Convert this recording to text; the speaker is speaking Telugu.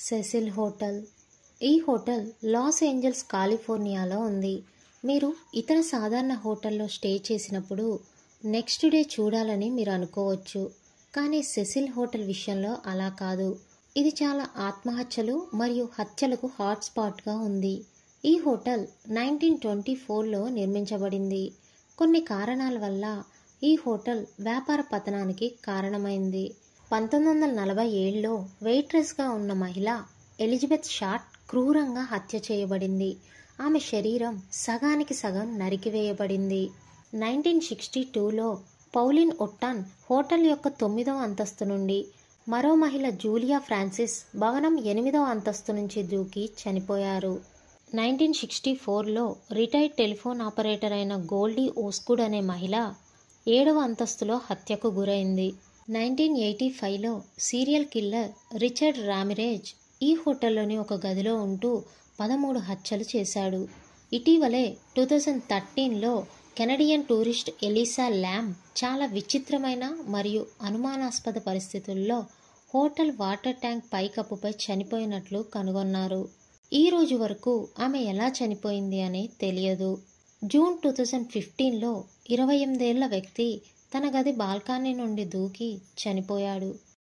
Cecil hotel. ఈ హోటల్ లాస్ ఏంజల్స్ కాలిఫోర్నియాలో ఉంది. మీరు ఇతర సాధారణ హోటల్లో స్టే చేసినప్పుడు నెక్స్ట్ డే చూడాలని మీరు అనుకోవచ్చు. కానీ సెసిల్ హోటల్ విషయంలో అలా కాదు. ఇది చాలా ఆత్మహత్యలు మరియు హత్యలకు హాట్స్పాట్గా ఉంది. ఈ హోటల్ 1924లో నిర్మించబడింది. కొన్ని కారణాల వల్ల ఈ హోటల్ వ్యాపార పతనానికి కారణమైంది. 1947లో వెయిట్రెస్గా ఉన్న మహిళ ఎలిజబెత్ షార్ట్ క్రూరంగా హత్య చేయబడింది. ఆమె శరీరం సగానికి సగం నరికివేయబడింది. 1962లో పౌలిన్ ఒట్టాన్ హోటల్ యొక్క 9వ అంతస్తు నుండి, మరో మహిళ జూలియా ఫ్రాన్సిస్ భవనం 8వ అంతస్తు నుంచి దూకి చనిపోయారు. 1964లో రిటైర్డ్ టెలిఫోన్ ఆపరేటర్ అయిన గోల్డీ ఓస్గుడ్ అనే మహిళ 7వ అంతస్తులో హత్యకు గురైంది. 1985లో సీరియల్ కిల్లర్ రిచర్డ్ రామిరేజ్ ఈ హోటల్లోని ఒక గదిలో ఉంటూ 13 హత్యలు చేశాడు. ఇటీవలే 2013లో కెనడియన్ టూరిస్ట్ ఎలీసా ల్యామ్ చాలా విచిత్రమైన మరియు అనుమానాస్పద పరిస్థితుల్లో హోటల్ వాటర్ ట్యాంక్ పైకప్పుపై చనిపోయినట్లు కనుగొన్నారు. ఈ రోజు వరకు ఆమె ఎలా చనిపోయింది అని తెలియదు. జూన్ 2015లో 28 ఏళ్ల వ్యక్తి తన గది బాల్కనీ నుండి దూకి చనిపోయాడు.